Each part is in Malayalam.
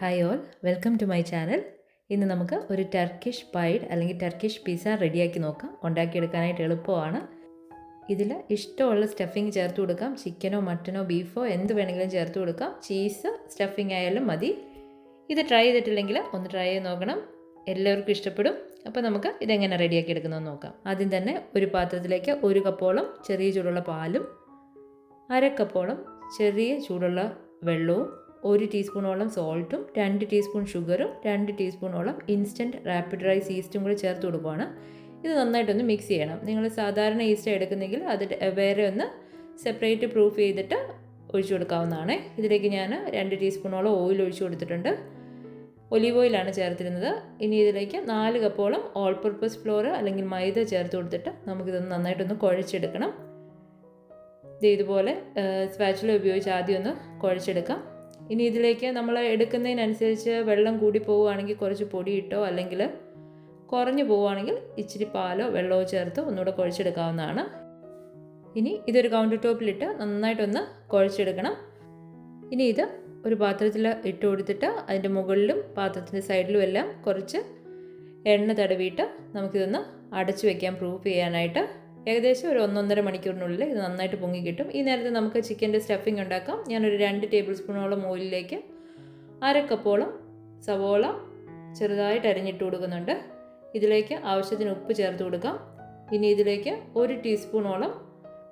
Hi all, welcome to my channel. ഇന്ന് നമുക്ക് ഒരു ടർക്കിഷ് പൈഡ് അല്ലെങ്കിൽ ടർക്കിഷ് പിസ്സ റെഡിയാക്കി നോക്കാം. ഉണ്ടാക്കിയെടുക്കാനായിട്ട് എളുപ്പമാണ്. ഇതിൽ ഇഷ്ടമുള്ള സ്റ്റഫിങ് ചേർത്ത് കൊടുക്കാം. ചിക്കനോ മട്ടനോ ബീഫോ എന്ത് വേണമെങ്കിലും ചേർത്ത് കൊടുക്കാം. ചീസ് സ്റ്റഫിങ് ആയാലും മതി. ഇത് ട്രൈ ചെയ്തിട്ടില്ലെങ്കിൽ ഒന്ന് ട്രൈ ചെയ്ത് നോക്കണം. എല്ലാവർക്കും ഇഷ്ടപ്പെടും. അപ്പോൾ നമുക്ക് ഇതെങ്ങനെ റെഡിയാക്കി എടുക്കുന്നതെന്ന് നോക്കാം. ആദ്യം തന്നെ ഒരു പാത്രത്തിലേക്ക് 1 കപ്പോളം ചെറിയ ചൂടുള്ള പാലും 1/2 കപ്പോളം ചെറിയ ചൂടുള്ള വെള്ളവും 1 ടീസ്പൂണോളം സോൾട്ടും 2 ടീസ്പൂൺ ഷുഗറും 2 ടീസ്പൂണോളം ഇൻസ്റ്റൻറ്റ് റാപ്പിഡ് റൈസ് ഈസ്റ്റും കൂടി ചേർത്ത് കൊടുക്കുകയാണ്. ഇത് നന്നായിട്ടൊന്ന് മിക്സ് ചെയ്യണം. നിങ്ങൾ സാധാരണ ഈസ്റ്റ് എടുക്കുന്നെങ്കിൽ അത് വേറെ ഒന്ന് സെപ്പറേറ്റ് പ്രൂഫ് ചെയ്തിട്ട് ഒഴിച്ചു കൊടുക്കാവുന്നതാണ്. ഇതിലേക്ക് ഞാൻ 2 ടീസ്പൂണോളം ഓയിൽ ഒഴിച്ചു കൊടുത്തിട്ടുണ്ട്. ഒലീവ് ഓയിലാണ് ചേർത്തിരുന്നത്. ഇനി ഇതിലേക്ക് 4 കപ്പോളം ഓൾ പർപ്പസ് ഫ്ലോർ അല്ലെങ്കിൽ മൈദ ചേർത്ത് കൊടുത്തിട്ട് നമുക്കിതൊന്ന് നന്നായിട്ടൊന്ന് കുഴച്ചെടുക്കണം. ഇതുപോലെ സ്പാച്ചുല ഉപയോഗിച്ച് ആദ്യം ഒന്ന് കുഴച്ചെടുക്കാം. ഇനി ഇതിലേക്ക് നമ്മൾ എടുക്കുന്നതിനനുസരിച്ച് വെള്ളം കൂടി പോവുകയാണെങ്കിൽ കുറച്ച് പൊടി ഇട്ടോ അല്ലെങ്കിൽ കുറഞ്ഞു പോവുകയാണെങ്കിൽ ഇച്ചിരി പാലോ വെള്ളമോ ചേർത്ത് ഒന്നുകൂടെ കുഴച്ചെടുക്കാവുന്നതാണ്. ഇനി ഇതൊരു കൗണ്ടർ ടോപ്പിലിട്ട് നന്നായിട്ടൊന്ന് കുഴച്ചെടുക്കണം. ഇനി ഇത് ഒരു പാത്രത്തിൽ ഇട്ട് കൊടുത്തിട്ട് അതിൻ്റെ മുകളിലും പാത്രത്തിൻ്റെ സൈഡിലും എല്ലാം കുറച്ച് എണ്ണ തടവിയിട്ട് നമുക്കിതൊന്ന് അടച്ചു വയ്ക്കാം പ്രൂഫ് ചെയ്യാനായിട്ട്. ഏകദേശം ഒരു 1-1.5 മണിക്കൂറിനുള്ളിൽ ഇത് നന്നായിട്ട് പൊങ്ങി കിട്ടും. ഈ നേരത്തെ നമുക്ക് ചിക്കൻ്റെ സ്റ്റഫിങ് ഉണ്ടാക്കാം. ഞാനൊരു 2 ടേബിൾ സ്പൂണോളം ഓയിലിലേക്ക് 1/2 കപ്പോളം സവോള ചെറുതായിട്ട് അരിഞ്ഞിട്ട് കൊടുക്കുന്നുണ്ട്. ഇതിലേക്ക് ആവശ്യത്തിന് ഉപ്പ് ചേർത്ത് കൊടുക്കാം. ഇനി ഇതിലേക്ക് 1 ടീസ്പൂണോളം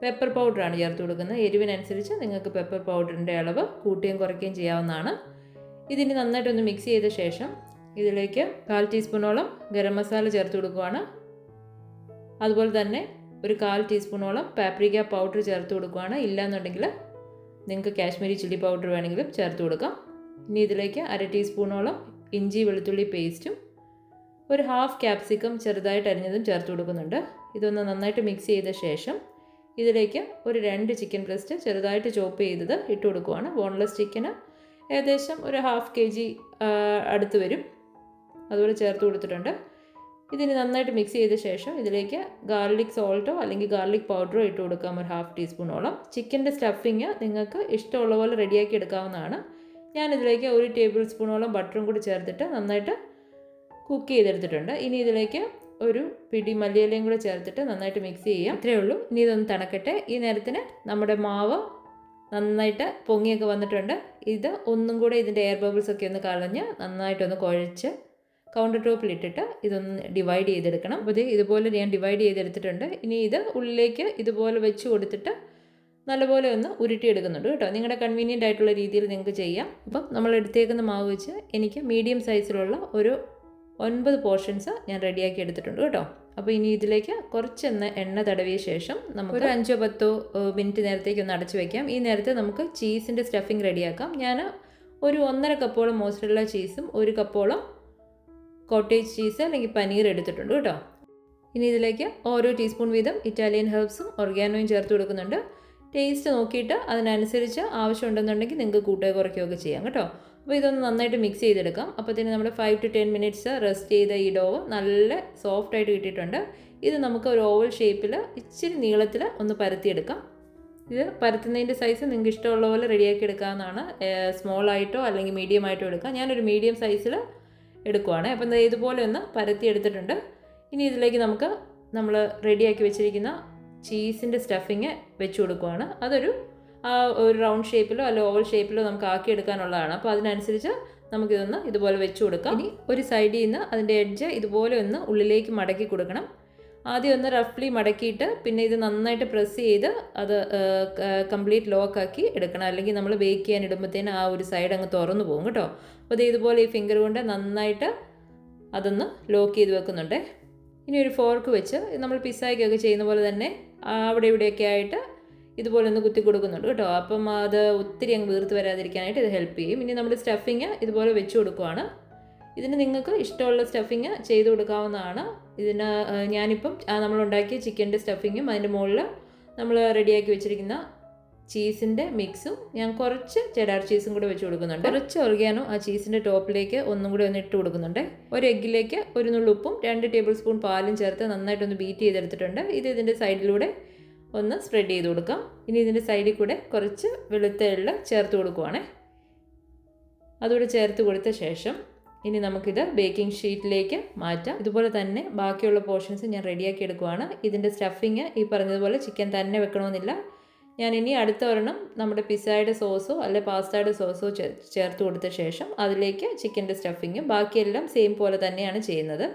പെപ്പർ പൗഡറാണ് ചേർത്ത് കൊടുക്കുന്നത്. എരിവിനനുസരിച്ച് നിങ്ങൾക്ക് പെപ്പർ പൗഡറിൻ്റെ അളവ് കൂട്ടുകയും കുറയ്ക്കുകയും ചെയ്യാവുന്നതാണ്. ഇതിന് നന്നായിട്ടൊന്ന് മിക്സ് ചെയ്ത ശേഷം ഇതിലേക്ക് 1/4 ടീസ്പൂണോളം ഗരം മസാല ചേർത്ത് കൊടുക്കുകയാണ്. അതുപോലെ തന്നെ ഒരു 1/4 ടീസ്പൂണോളം പാപ്രിക്ക പൗഡർ ചേർത്ത് കൊടുക്കുകയാണ്. ഇല്ലയെന്നുണ്ടെങ്കിൽ നിങ്ങൾക്ക് കാശ്മീരി ചില്ലി പൗഡർ വേണമെങ്കിലും ചേർത്ത് കൊടുക്കാം. ഇനി ഇതിലേക്ക് 1/2 ടീസ്പൂണോളം ഇഞ്ചി വെളുത്തുള്ളി പേസ്റ്റും ഒരു 1/2 ക്യാപ്സിക്കം ചെറുതായിട്ട് അരിഞ്ഞതും ചേർത്ത് കൊടുക്കുന്നുണ്ട്. ഇതൊന്ന് നന്നായിട്ട് മിക്സ് ചെയ്ത ശേഷം ഇതിലേക്ക് ഒരു 2 ചിക്കൻ ബ്രസ്റ്റ് ചെറുതായിട്ട് ചോപ്പ് ചെയ്തത് ഇട്ട് കൊടുക്കുകയാണ്. ബോൺലെസ് ചിക്കന് ഏകദേശം ഒരു 1/2 kg അടുത്ത് വരും. അതുപോലെ ചേർത്ത് കൊടുത്തിട്ടുണ്ട്. ഇതിന് നന്നായിട്ട് മിക്സ് ചെയ്ത ശേഷം ഇതിലേക്ക് ഗാർലിക് സോൾട്ടോ അല്ലെങ്കിൽ ഗാർലിക് പൗഡറോ ഇട്ട് കൊടുക്കാം. ഒരു 1/2 ടീസ്പൂണോളം. ചിക്കൻ്റെ സ്റ്റഫിങ് നിങ്ങൾക്ക് ഇഷ്ടമുള്ള പോലെ റെഡിയാക്കി എടുക്കാവുന്നതാണ്. ഞാനിതിലേക്ക് 1 ടേബിൾ സ്പൂണോളം ബട്ടറും കൂടി ചേർത്തിട്ട് നന്നായിട്ട് കുക്ക് ചെയ്തെടുത്തിട്ടുണ്ട്. ഇനി ഇതിലേക്ക് ഒരു പിടി മല്ലിയിലയും കൂടെ ചേർത്തിട്ട് നന്നായിട്ട് മിക്സ് ചെയ്യാം. ഇത്രയേ ഉള്ളൂ. ഇനി ഇതൊന്ന് തണക്കട്ടെ. ഈ നേരത്തിന് നമ്മുടെ മാവ് നന്നായിട്ട് പൊങ്ങിയൊക്കെ വന്നിട്ടുണ്ട്. ഇത് ഒന്നും കൂടെ ഇതിൻ്റെ എയർ ബബിൾസ് ഒക്കെ ഒന്ന് കളഞ്ഞ് നന്നായിട്ടൊന്ന് കുഴച്ച് കൗണ്ടർ ടോപ്പിലിട്ടിട്ട് ഇതൊന്ന് ഡിവൈഡ് ചെയ്തെടുക്കണം. അപ്പോൾ ഇതുപോലെ ഞാൻ ഡിവൈഡ് ചെയ്തെടുത്തിട്ടുണ്ട്. ഇനി ഇത് ഉള്ളിലേക്ക് ഇതുപോലെ വെച്ച് കൊടുത്തിട്ട് നല്ലപോലെ ഒന്ന് ഉരുട്ടിയെടുക്കുന്നുണ്ട് കേട്ടോ. നിങ്ങളുടെ കൺവീനിയൻ്റ് ആയിട്ടുള്ള രീതിയിൽ നിങ്ങൾക്ക് ചെയ്യാം. അപ്പം നമ്മൾ എടുത്തേക്കുന്ന മാവ് വെച്ച് എനിക്ക് മീഡിയം സൈസിലുള്ള ഒരു 9 പോർഷൻസ് ഞാൻ റെഡിയാക്കി എടുത്തിട്ടുണ്ട് കേട്ടോ. അപ്പോൾ ഇനി ഇതിലേക്ക് കുറച്ച് എണ്ണ തടവിയ ശേഷം നമുക്ക് ഒരു 5-10 മിനിറ്റ് നേരത്തേക്ക് ഒന്ന് അടച്ചു വയ്ക്കാം. ഈ നേരത്തെ നമുക്ക് ചീസിൻ്റെ സ്റ്റഫിങ് റെഡിയാക്കാം. ഞാൻ ഒരു 1.5 കപ്പോളം മോസറല്ല ചീസും 1 കപ്പോളം കോട്ടേജ് ചീസ് അല്ലെങ്കിൽ പനീർ എടുത്തിട്ടുണ്ട് കേട്ടോ. ഇനി ഇതിലേക്ക് ഓരോ ടീസ്പൂൺ വീതം ഇറ്റാലിയൻ ഹെർബ്സും ഒർഗാനോയും ചേർത്ത് കൊടുക്കുന്നുണ്ട്. ടേസ്റ്റ് നോക്കിയിട്ട് അതിനനുസരിച്ച് ആവശ്യമുണ്ടെന്നുണ്ടെങ്കിൽ നിങ്ങൾക്ക് കൂട്ടുകയോ കുറയ്ക്കുകയൊക്കെ ചെയ്യാം കേട്ടോ. അപ്പോൾ ഇതൊന്ന് നന്നായിട്ട് മിക്സ് ചെയ്തെടുക്കാം. അപ്പോൾ തന്നെ നമ്മുടെ 5 to 10 മിനിറ്റ്സ് റെസ്റ്റ് ചെയ്ത ഈ ഡോവ് നല്ല സോഫ്റ്റായിട്ട് കിട്ടിയിട്ടുണ്ട്. ഇത് നമുക്ക് ഒരു ഓവൽ ഷേപ്പിൽ ഇച്ചിരി നീളത്തിൽ ഒന്ന് പരത്തിയെടുക്കാം. ഇത് പരത്തുന്നതിൻ്റെ സൈസ് നിങ്ങൾക്ക് ഇഷ്ടമുള്ള പോലെ റെഡിയാക്കി എടുക്കാവുന്നതാണ്. സ്മോൾ ആയിട്ടോ അല്ലെങ്കിൽ മീഡിയം ആയിട്ടോ എടുക്കാം. ഞാനൊരു മീഡിയം സൈസിൽ എടുക്കുവാണ്. അപ്പം ഇതുപോലെ ഒന്ന് പരത്തി എടുത്തിട്ടുണ്ട്. ഇനി ഇതിലേക്ക് നമുക്ക് നമ്മൾ റെഡിയാക്കി വെച്ചിരിക്കുന്ന ചീസിൻ്റെ സ്റ്റഫിങ് വെച്ച് കൊടുക്കുവാണ്. അതൊരു റൗണ്ട് ഷേപ്പിലോ അല്ലെങ്കിൽ ഓവൽ ഷേപ്പിലോ നമുക്ക് ആക്കിയെടുക്കാനുള്ളതാണ്. അപ്പോൾ അതിനനുസരിച്ച് നമുക്കിതൊന്ന് ഇതുപോലെ വെച്ച് കൊടുക്കാം. ഇനി ഒരു സൈഡിൽ നിന്ന് അതിൻ്റെ എഡ്ജ് ഇതുപോലെ ഒന്ന് ഉള്ളിലേക്ക് മടക്കി കൊടുക്കണം. ആദ്യം ഒന്ന് റഫ്ലി മടക്കിയിട്ട് പിന്നെ ഇത് നന്നായിട്ട് പ്രസ് ചെയ്ത് അത് കംപ്ലീറ്റ് ലോക്കാക്കി എടുക്കണം. അല്ലെങ്കിൽ നമ്മൾ ബേക്ക് ചെയ്യാൻ ഇടുമ്പോഴത്തേന് ആ ഒരു സൈഡ് അങ്ങ് തുറന്നു പോകും കേട്ടോ. അപ്പോൾ ഇതുപോലെ ഈ ഫിംഗർ കൊണ്ട് നന്നായിട്ട് അതൊന്ന് ലോക്ക് ചെയ്ത് വെക്കുന്നുണ്ട്. ഇനി ഒരു ഫോർക്ക് വെച്ച് നമ്മൾ പിസ്സയ്ക്കൊക്കെ ചെയ്യുന്ന പോലെ തന്നെ അവിടെ ഇവിടെയൊക്കെ ആയിട്ട് ഇതുപോലെ ഒന്ന് കുത്തി കൊടുക്കുന്നുണ്ട് കേട്ടോ. അപ്പം അത് ഒത്തിരി അങ്ങ് വീർത്ത് വരാതിരിക്കാനായിട്ട് ഇത് ഹെൽപ്പ് ചെയ്യും. ഇനി നമ്മുടെ സ്റ്റഫിങ് ഇതുപോലെ വെച്ച് കൊടുക്കുവാണ്. ഇതിന് നിങ്ങൾക്ക് ഇഷ്ടമുള്ള സ്റ്റഫിങ് ചെയ്ത് കൊടുക്കാവുന്നതാണ്. ഇതിന് ഞാനിപ്പം നമ്മളുണ്ടാക്കിയ ചിക്കൻ്റെ സ്റ്റഫിങ്ങും അതിൻ്റെ മുകളിൽ നമ്മൾ റെഡിയാക്കി വെച്ചിരിക്കുന്ന ചീസിൻ്റെ മിക്സും ഞാൻ കുറച്ച് ചെഡാർ ചീസും കൂടെ വെച്ച് കൊടുക്കുന്നുണ്ട്. കുറച്ച് ഒർഗാനോ ആ ചീസിൻ്റെ ടോപ്പിലേക്ക് ഒന്നും കൂടി ഒന്ന് ഇട്ട് കൊടുക്കുന്നുണ്ട്. ഒരു എഗ്ഗിലേക്ക് ഒരു നുള്ളുപ്പും 2 ടേബിൾ സ്പൂൺ പാലും ചേർത്ത് നന്നായിട്ടൊന്ന് ബീറ്റ് ചെയ്തെടുത്തിട്ടുണ്ട്. ഇത് ഇതിൻ്റെ സൈഡിലൂടെ ഒന്ന് സ്പ്രെഡ് ചെയ്ത് കൊടുക്കാം. ഇനി ഇതിൻ്റെ സൈഡിൽ കൂടെ കുറച്ച് വെളുത്ത എള്ള് ചേർത്ത് കൊടുക്കുവാണേ. അതുകൂടെ ചേർത്ത് കൊടുത്ത ശേഷം ഇനി നമുക്കിത് ബേക്കിംഗ് ഷീറ്റിലേക്ക് മാറ്റാം. ഇതുപോലെ തന്നെ ബാക്കിയുള്ള പോർഷൻസ് ഞാൻ റെഡിയാക്കി എടുക്കുവാണ്. ഇതിൻ്റെ സ്റ്റഫിങ് ഈ പറഞ്ഞതുപോലെ ചിക്കൻ തന്നെ വെക്കണമെന്നില്ല. ഞാൻ ഇനി അടുത്ത ഒരെണ്ണം നമ്മുടെ പിസ്സയുടെ സോസോ അല്ലെ പാസ്തയുടെ സോസോ ചേർത്ത് കൊടുത്ത ശേഷം അതിലേക്ക് ചിക്കൻ്റെ സ്റ്റഫിങ്ങും ബാക്കിയെല്ലാം സെയിം പോലെ തന്നെയാണ് ചെയ്യുന്നത്.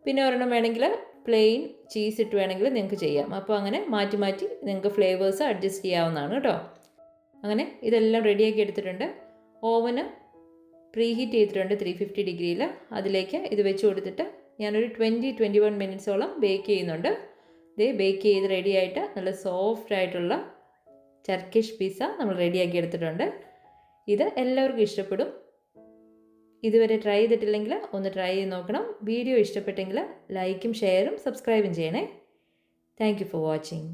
പിന്നെ ഒരെണ്ണം വേണമെങ്കിൽ പ്ലെയിൻ ചീസ് ഇട്ട് വേണമെങ്കിൽ നിങ്ങൾക്ക് ചെയ്യാം. അപ്പോൾ അങ്ങനെ മാറ്റി മാറ്റി നിങ്ങൾക്ക് ഫ്ലേവേഴ്സ് അഡ്ജസ്റ്റ് ചെയ്യാവുന്നതാണ് കേട്ടോ. അങ്ങനെ ഇതെല്ലാം റെഡിയാക്കി എടുത്തിട്ടുണ്ട്. ഓവന് പ്രീഹീറ്റ് ചെയ്തിട്ടുണ്ട് 350 ഡിഗ്രിയിൽ. അതിലേക്ക് ഇത് വെച്ച് കൊടുത്തിട്ട് ഞാനൊരു 20-21 മിനിറ്റ്സോളം ബേക്ക് ചെയ്യുന്നുണ്ട്. ഇത് ബേക്ക് ചെയ്ത് റെഡിയായിട്ട് നല്ല സോഫ്റ്റ് ആയിട്ടുള്ള ടർക്കിഷ് പിസ്സ നമ്മൾ റെഡിയാക്കി എടുത്തിട്ടുണ്ട്. ഇത് എല്ലാവർക്കും ഇഷ്ടപ്പെടും. ഇതുവരെ ട്രൈ ചെയ്തിട്ടില്ലെങ്കിൽ ഒന്ന് ട്രൈ ചെയ്ത് നോക്കണം. വീഡിയോ ഇഷ്ടപ്പെട്ടെങ്കിൽ ലൈക്കും ഷെയറും സബ്സ്ക്രൈബും ചെയ്യണേ. Thank you for watching.